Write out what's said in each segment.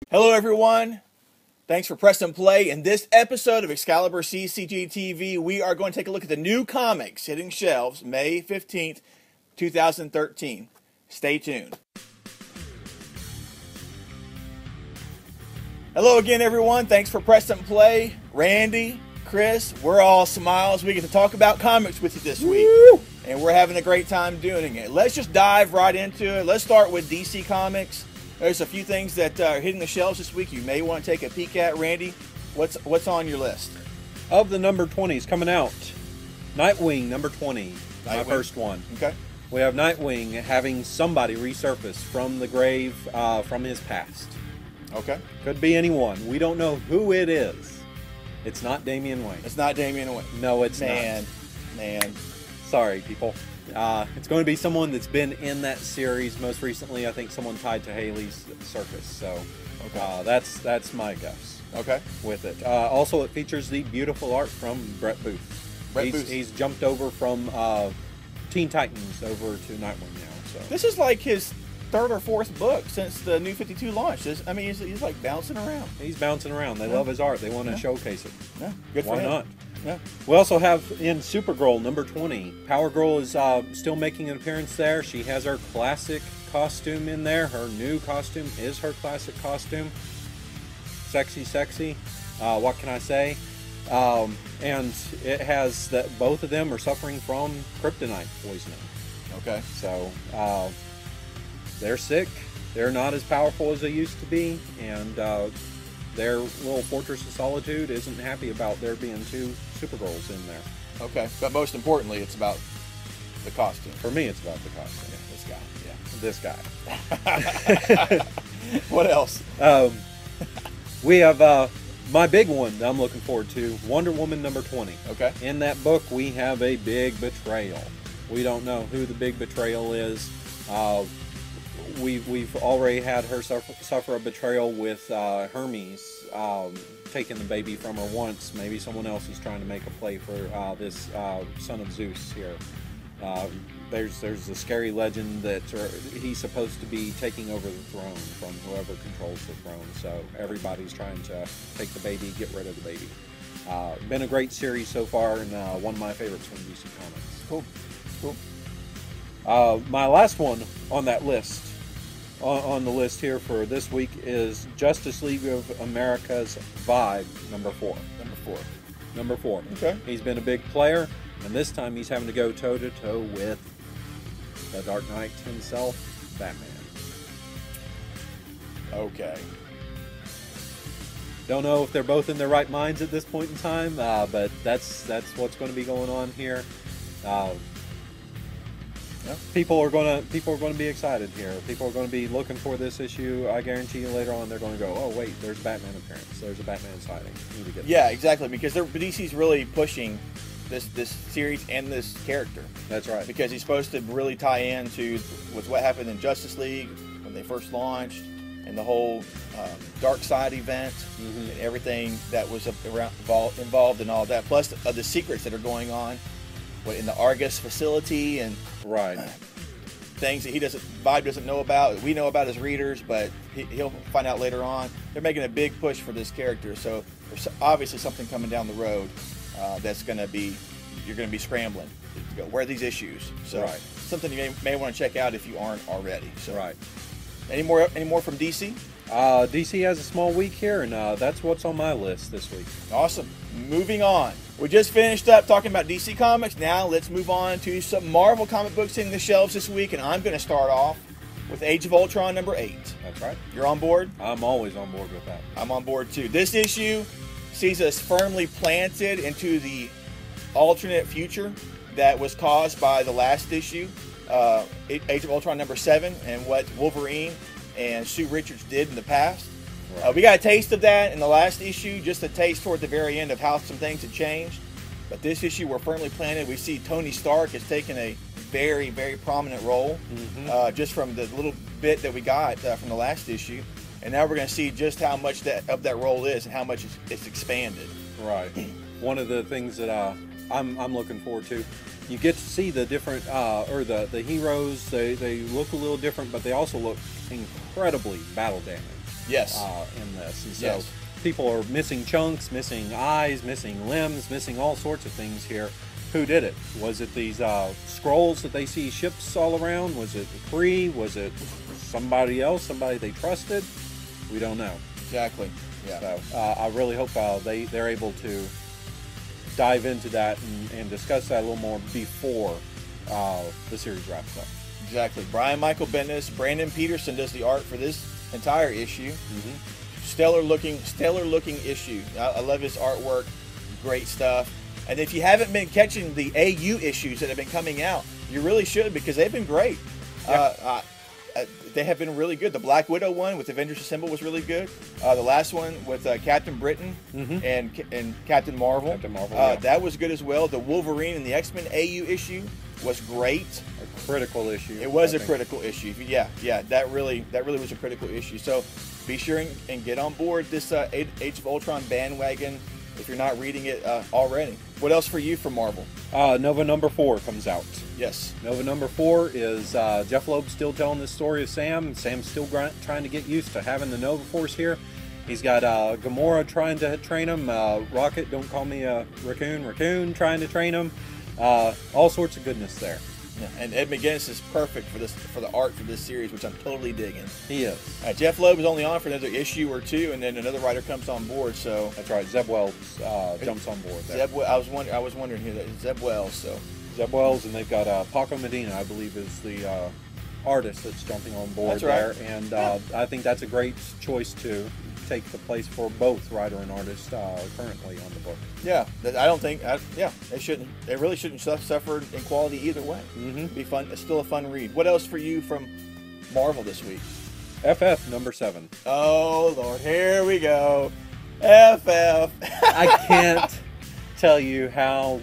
Hello everyone, thanks for pressing play. In this episode of ExcaliburCCG TV, we are going to take a look at the new comics hitting shelves May 15th, 2013. Stay tuned. Hello again everyone, thanks for pressing play. Randy, Chris, we're all smiles. We get to talk about comics with you this week. Woo! And we're having a great time doing it. Let's just dive right into it. Let's start with DC Comics. There's a few things that are hitting the shelves this week you may want to take a peek at. Randy, what's on your list? Of the number 20s coming out, Nightwing number 20, my first one. Okay. We have Nightwing having somebody resurface from the grave from his past. Okay. Could be anyone. We don't know who it is. It's not Damian Wayne. It's not Damian Wayne. No, it's not. Man. Sorry, people. It's going to be someone that's been in that series. Most recently, I think someone tied to Haley's circus. So okay. That's my guess. Okay. With it. Also, it features the beautiful art from Brett Booth. He's jumped over from Teen Titans over to Nightwing now. So this is like his third or fourth book since the New 52 launched. He's like bouncing around. He's bouncing around. They love his art. They want to showcase it. Yeah, good for him. Why not? Yeah. We also have in Supergirl number 20. Power Girl is still making an appearance there. She has her classic costume in there. Her new costume is her classic costume. Sexy. What can I say? And it has that both of them are suffering from kryptonite poisoning. Okay. So they're sick. They're not as powerful as they used to be, and their little fortress of solitude isn't happy about there being two Supergirls in there. Okay, but most importantly, it's about the costume. For me, it's about the costume. Yeah, this guy. What else? We have my big one that I'm looking forward to, Wonder Woman number 20. Okay. In that book, we have a big betrayal. We don't know who the big betrayal is. We've already had her suffer a betrayal with Hermes taking the baby from her once. Maybe someone else is trying to make a play for this son of Zeus here. There's a scary legend that he's supposed to be taking over the throne from whoever controls the throne. So everybody's trying to take the baby, get rid of the baby. Been a great series so far, and one of my favorites from DC Comics. Cool. My last one on that list, on the list here for this week, is Justice League of America's Vibe number 4. Number 4. Okay. He's been a big player, and this time he's having to go toe-to-toe with the Dark Knight himself, Batman. Okay. Don't know if they're both in their right minds at this point in time, but that's what's going to be going on here. People are going to be excited here. People are going to be looking for this issue. I guarantee you later on they're going to go, oh wait, there's a Batman appearance. There's a Batman sighting. Need to get yeah, exactly, because DC's really pushing this series and this character. That's right. Because he's supposed to really tie into with what happened in Justice League when they first launched, and the whole Dark Side event, and everything that was involved in all that, plus the secrets that are going on in the Argus facility, and things that Vibe doesn't know about. We know about as readers, but he'll find out later on. They're making a big push for this character, so there's obviously something coming down the road that's going to be, you're going to be scrambling to go, where are these issues? So something you may want to check out if you aren't already. So any more from DC? DC has a small week here, and that's what's on my list this week. Awesome. Moving on. We just finished up talking about DC Comics. Now let's move on to some Marvel comic books hitting the shelves this week, and I'm going to start off with Age of Ultron number 8. That's right. You're on board? I'm always on board with that. I'm on board too. This issue sees us firmly planted into the alternate future that was caused by the last issue, Age of Ultron number 7, and what Wolverine and Sue Richards did in the past. We got a taste of that in the last issue, just a taste toward the very end of how some things had changed. But this issue, we're firmly planted. We see Tony Stark has taken a very, very prominent role, just from the little bit that we got from the last issue. And now we're going to see just how much of that role is and how much it's expanded. Right. One of the things that I'm looking forward to, you get to see the different, the heroes. They look a little different, but they also look incredibly battle damaged. Yes. In this, and so people are missing chunks, missing eyes, missing limbs, missing all sorts of things here. Who did it? Was it these scrolls that they see ships all around? Was it the Kree? Was it somebody else? Somebody they trusted? We don't know. Exactly. Yeah. So I really hope they're able to dive into that and discuss that a little more before the series wraps up. Exactly. Brian Michael Bendis, Brandon Peterson does the art for this entire issue. Stellar looking issue. I love his artwork. Great stuff. And if you haven't been catching the AU issues that have been coming out, you really should, because they've been great. Yeah. They have been really good. The Black Widow one with Avengers Assemble was really good. The last one with Captain Britain and Captain Marvel. That was good as well. The Wolverine and the X-Men AU issue was great. A critical issue. It was a critical issue. Yeah, that really was a critical issue. So be sure and get on board this Age of Ultron bandwagon if you're not reading it already. What else for you from Marvel? Nova number 4 comes out. Yes. Nova number 4 is Jeff Loeb still telling the story of Sam. Sam's still trying to get used to having the Nova Force here. He's got Gamora trying to train him. Rocket, don't call me a raccoon trying to train him. All sorts of goodness there. Yeah, and Ed McGuinness is perfect for the art for this series, which I'm totally digging. He is. Jeff Loeb is only on for another issue or two, and then another writer comes on board. So that's right. Zeb Wells jumps on board there. I was wondering who that is. Zeb Wells. So Zeb Wells, and they've got Paco Medina, I believe, is the artist that's jumping on board there. And I think that's a great choice to take the place for both writer and artist currently on the book. Yeah, I don't think. They shouldn't. They really shouldn't suffer in quality either way. It'd be fun. It's still a fun read. What else for you from Marvel this week? FF number 7. Oh Lord, here we go. FF. I can't tell you how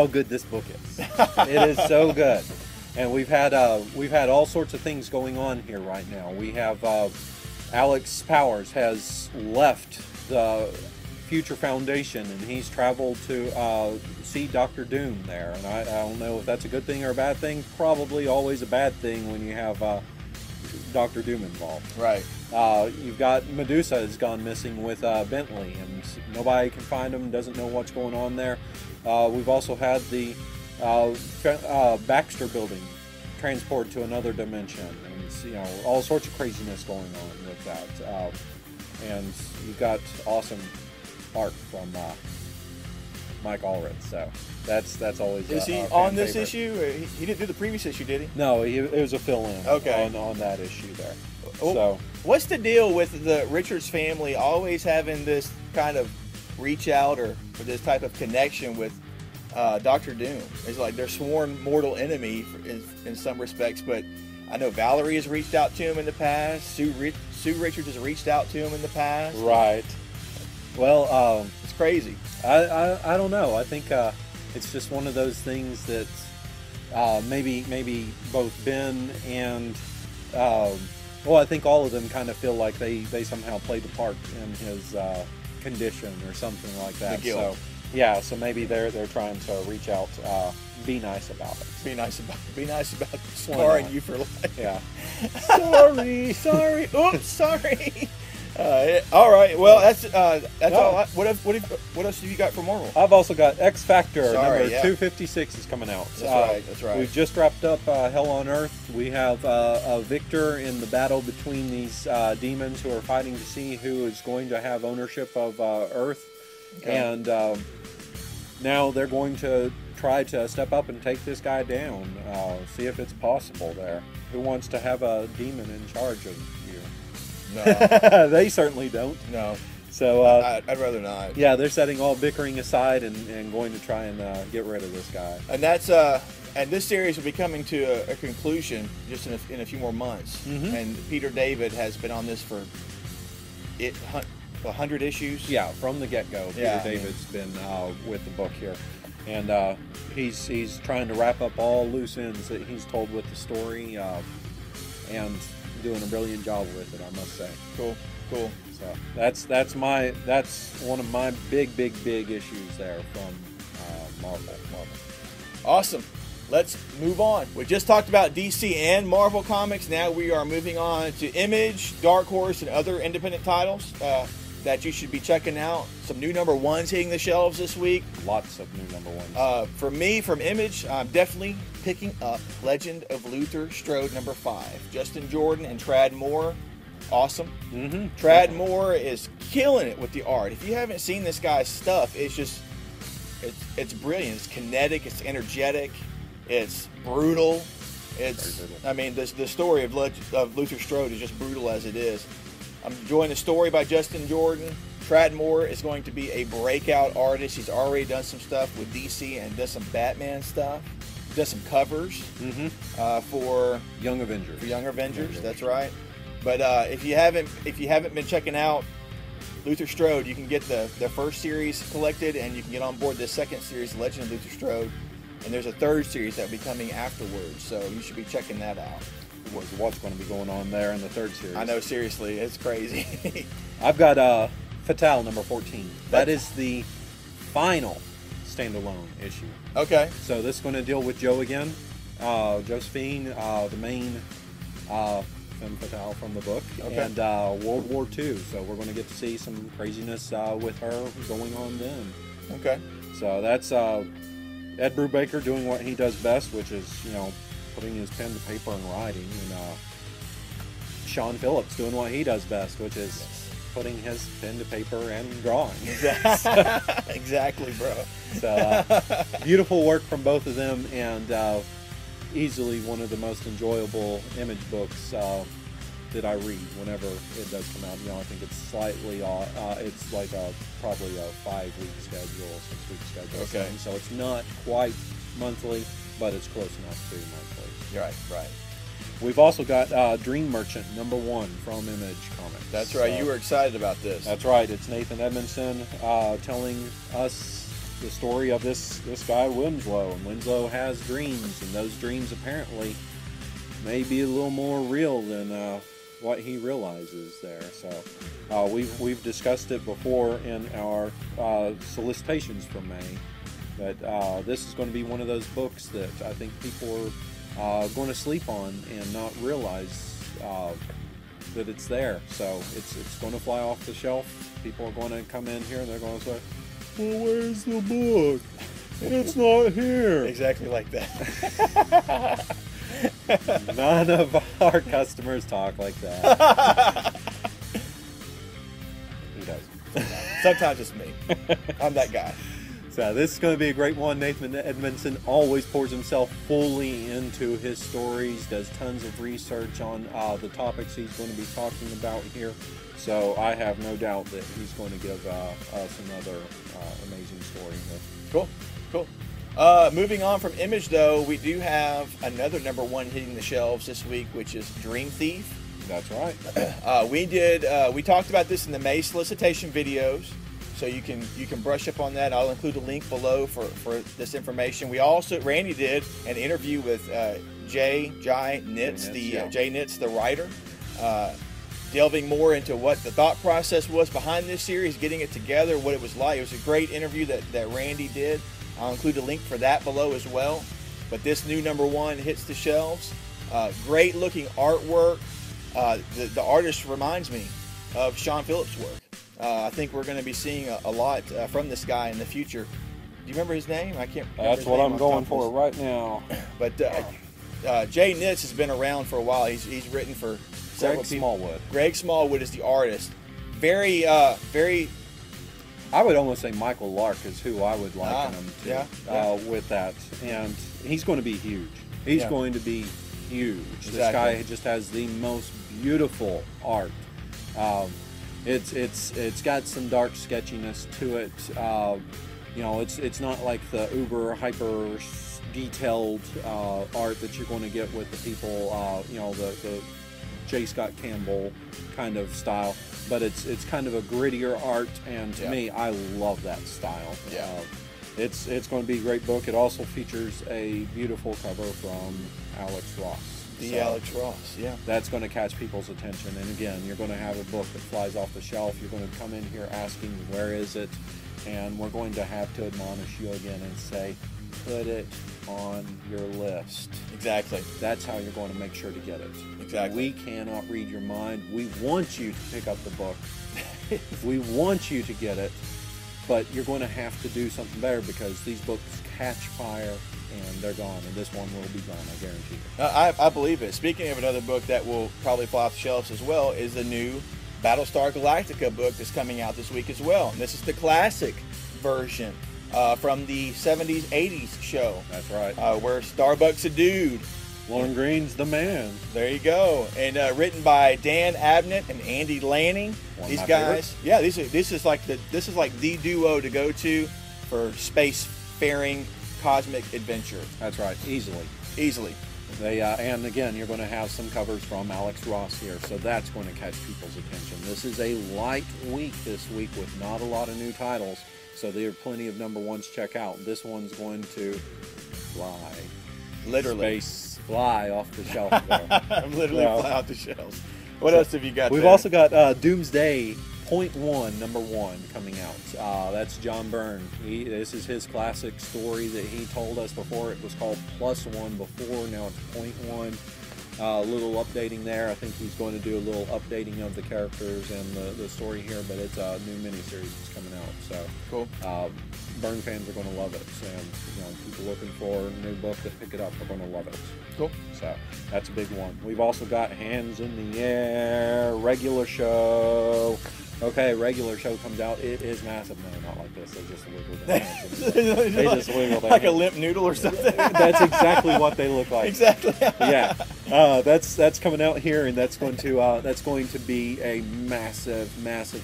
good this book is. It is so good, and we've had all sorts of things going on here right now. We have Alex Powers has left the Future Foundation, and he's traveled to see Dr. Doom there. And I don't know if that's a good thing or a bad thing. Probably always a bad thing when you have Dr. Doom involved. Right. You've got Medusa has gone missing with Bentley, and nobody can find him, doesn't know what's going on there. We've also had the Baxter building transported to another dimension, and all sorts of craziness going on with that. And you've got awesome art from Mike Allred, so that's always. Is he on this issue? He didn't do the previous issue, did he? No, it was a fill-in. Okay. On that issue there. So, what's the deal with the Richards family always having this kind of reach out or this type of connection with Dr. Doom? It's like their sworn mortal enemy in some respects, but I know Valerie has reached out to him in the past. Sue Richards has reached out to him in the past. Right. Well, it's crazy. I don't know. I think it's just one of those things that maybe both Ben and I think all of them kind of feel like they somehow played a part in his condition or something like that. The guilt. So maybe they're trying to reach out, be nice about it. Be nice about scarring you for life. Yeah. Sorry. Oops, sorry. All right. Well, that's all. What else have you got for Marvel? I've also got X Factor number 256 is coming out. That's right. We've just wrapped up Hell on Earth. We have a victor in the battle between these demons who are fighting to see who is going to have ownership of Earth. Okay. And now they're going to try to step up and take this guy down. See if it's possible there. Who wants to have a demon in charge of you? No. They certainly don't. No. So I'd rather not. Yeah, they're setting all bickering aside and going to try and get rid of this guy. And that's and this series will be coming to a conclusion just in a few more months. And Peter David has been on this for 100 issues. Yeah, from the get-go. Peter David's been with the book here, and he's trying to wrap up all loose ends that he's told with the story, and doing a brilliant job with it, I must say. Cool. So that's one of my big issues there from Marvel. Awesome. let's move on. We just talked about DC and Marvel Comics. Now we are moving on to Image, Dark Horse, and other independent titles that you should be checking out. Some new number ones hitting the shelves this week. Lots of new number ones. For me, from Image, I'm definitely picking up Legend of Luthor Strode number 5. Justin Jordan and Trad Moore. Awesome. Trad Moore is killing it with the art. If you haven't seen this guy's stuff, it's just, it's brilliant. It's kinetic, it's energetic, it's brutal. I mean, the story of Luthor Strode is just brutal as it is. I'm enjoying the story by Justin Jordan. Trad Moore is going to be a breakout artist. He's already done some stuff with DC and does some Batman stuff. Does some covers for Young Avengers. That's right. But if you haven't been checking out Luthor Strode, you can get the first series collected, and you can get on board the second series, Legend of Luthor Strode. And there's a third series that will be coming afterwards, so you should be checking that out. What's going to be going on there in the third series? I know, seriously, it's crazy. I've got Fatale number 14. That is the final standalone issue. Okay. So this is going to deal with Joe again. Josephine, the main femme fatale from the book, and World War II. So we're going to get to see some craziness with her going on then. Okay. So that's Ed Brubaker doing what he does best, which is, you know, putting his pen to paper and writing, and Sean Phillips doing what he does best, which is putting his pen to paper and drawing. Exactly, bro. So beautiful work from both of them, and easily one of the most enjoyable Image books that I read whenever it does come out. You know, I think it's slightly it's like probably a 5-week schedule, 6-week schedule. Okay. So it's not quite monthly, but it's close enough to monthly. Right. We've also got Dream Merchant number 1 from Image Comics. That's right. You were excited about this. That's right. It's Nathan Edmondson telling us the story of this guy Winslow, and Winslow has dreams, and those dreams apparently may be a little more real than what he realizes there. So we've discussed it before in our solicitations for May, but this is going to be one of those books that I think people are going to sleep on and not realize that it's there. So it's going to fly off the shelf. People are going to come in here and they're going to say, well, where's the book? It's not here. Exactly like that. None of our customers talk like that. He does. Sometimes it's me. I'm that guy. So this is going to be a great one. Nathan Edmondson always pours himself fully into his stories, does tons of research on the topics he's going to be talking about here. So I have no doubt that he's going to give us another amazing story here. Cool. Moving on from Image, though, we do have another number 1 hitting the shelves this week, which is Dream Thief. That's right. We talked about this in the May solicitation videos, so you can brush up on that. I'll include a link below for this information. Randy did an interview with Jay Nitz, the writer, delving more into what the thought process was behind this series, getting it together, what it was like. It was a great interview that Randy did. I'll include a link for that below as well. But this new number 1 hits the shelves. Great looking artwork. The artist reminds me of Sean Phillips' work. I think we're going to be seeing a lot from this guy in the future. Do you remember his name? I can't remember. That's what I'm going for right now. But Jay Nitz has been around for a while. He's written for several people. Smallwood. Greg Smallwood is the artist. Very. I would almost say Michael Lark is who I would liken him to with that. And he's going to be huge. He's going to be huge. Exactly. This guy just has the most beautiful art. It's got some dark sketchiness to it. You know, it's not like the uber hyper detailed art that you're going to get with the people. You know, the J. Scott Campbell kind of style. But it's kind of a grittier art, and to me, I love that style. It's going to be a great book. It also features a beautiful cover from Alex Ross. Alex Ross, That's going to catch people's attention. And again, you're going to have a book that flies off the shelf. You're going to come in here asking, where is it? And we're going to have to admonish you again and say, put it on your list. Exactly. That's how you're going to make sure to get it. Exactly. We cannot read your mind. We want you to pick up the book. We want you to get it, but you're going to have to do something better because these books catch fire and they're gone, and this one will be gone, I guarantee you. I believe it. Speaking of another book that will probably fly off the shelves as well is the new Battlestar Galactica book that's coming out this week as well. And this is the classic version from the 70s, 80s show. That's right. Where Starbuck's a dude. Lauren Green's the man. There you go. And written by Dan Abnett and Andy Lanning. These guys, yeah, this is like the duo to go to for space-faring cosmic adventure. That's right. Easily. They and again, you're going to have some covers from Alex Ross here, so that's going to catch people's attention. This is a light week this week with not a lot of new titles, so there are plenty of number ones to check out. This one's going to fly. Literally. Fly off the shelf there. Literally fly off the shelves. What else have you got We've there? also got Doomsday .1, number 1, coming out. That's John Byrne. This is his classic story that he told us before. It was called +1 before, now it's .1. A little updating there. I think he's going to do a little updating of the characters and the story here, but it's a new miniseries that's coming out. So cool. Byrne fans are going to love it, and people looking for a new book that pick it up are going to love it. Cool. So that's a big one. We've also got Hands in the Air, regular show. Okay, regular show comes out. It is massive. No, not like this. They just wiggle their hands. They just wiggle their like hands. a limp noodle or something. That's exactly what they look like. Exactly. Yeah, that's coming out here, and that's going to be a massive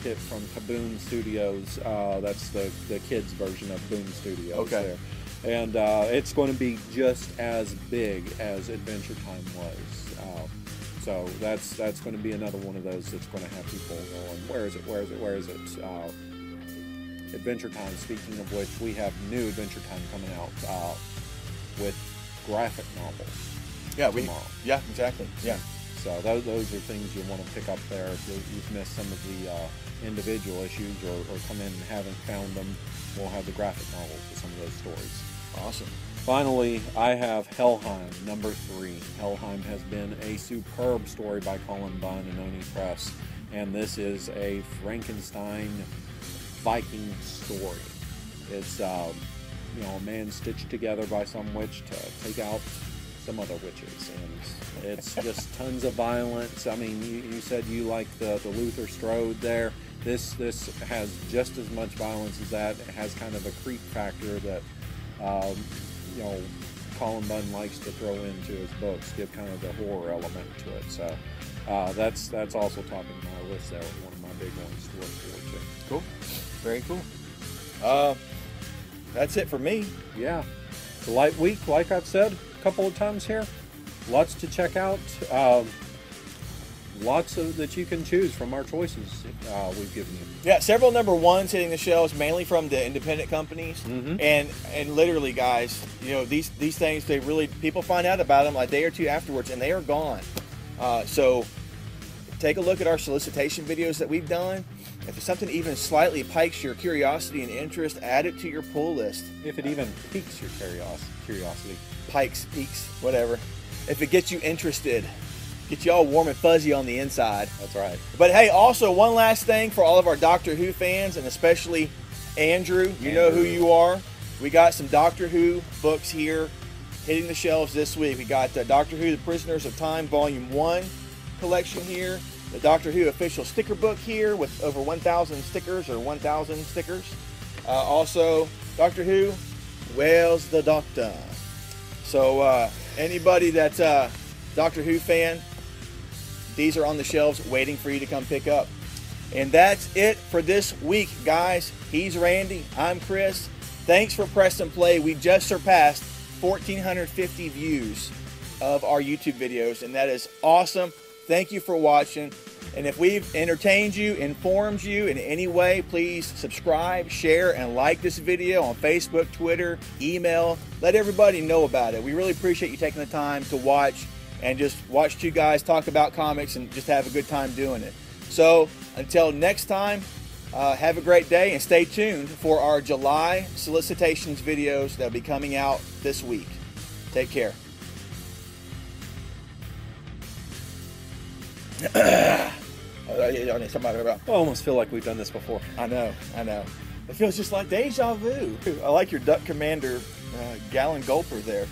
hit from Kaboom Studios. That's the kids version of Boom Studios. Okay. There. And it's going to be just as big as Adventure Time was. So that's going to be another one of those that's going to have people going, where is it? Adventure Time, speaking of which, we have new Adventure Time coming out with graphic novels. Yeah, tomorrow. Yeah, exactly. Yeah. So those are things you want to pick up there if you've missed some of the individual issues or come in and haven't found them. We'll have the graphic novels for some of those stories. Awesome. Finally, I have Helheim, number 3. Helheim has been a superb story by Colin Bunn and Oni Press, and this is a Frankenstein Viking story. It's a man stitched together by some witch to take out some other witches, and it's just tons of violence. I mean, you said you like the Luthor Strode there. This has just as much violence as that. It has kind of a creep factor that Colin Bunn likes to throw into his books, give kind of the horror element to it. So that's also topping my list there, one of my big ones to look forward to. Cool. Very cool. That's it for me. Yeah. It's a light week, like I've said a couple of times here. Lots to check out. Lots that you can choose from our choices we've given you. Yeah, several number ones hitting the shelves, mainly from the independent companies. Mm-hmm. And literally, guys, these things, people find out about them a day or two afterwards, and they are gone. So take a look at our solicitation videos that we've done. If it's something even slightly pikes your curiosity and interest, add it to your pull list. If it even piques your curiosity. Pikes, peaks, whatever. If it gets you interested, get you all warm and fuzzy on the inside. That's right. But hey, also one last thing for all of our Doctor Who fans, and especially Andrew, you know who you are. We got some Doctor Who books here hitting the shelves this week. We got Doctor Who: The Prisoners of Time Volume 1 collection here. The Doctor Who official sticker book here with over 1,000 stickers or 1,000 stickers. Also, Doctor Who, Where's the Doctor? So anybody that's a Doctor Who fan, these are on the shelves waiting for you to come pick up. And that's it for this week, guys. He's Randy. I'm Chris. Thanks for pressing play. We just surpassed 1,450 views of our YouTube videos, and that is awesome. Thank you for watching. And if we've entertained you, informed you in any way, please subscribe, share, and like this video on Facebook, Twitter, email. Let everybody know about it. We really appreciate you taking the time to watch and just watch two guys talk about comics and just have a good time doing it. So until next time, Have a great day and stay tuned for our July solicitations videos that will be coming out this week. Take care. I almost feel like we've done this before. I know. It feels just like deja vu. I like your Duck Commander gallon gulper there.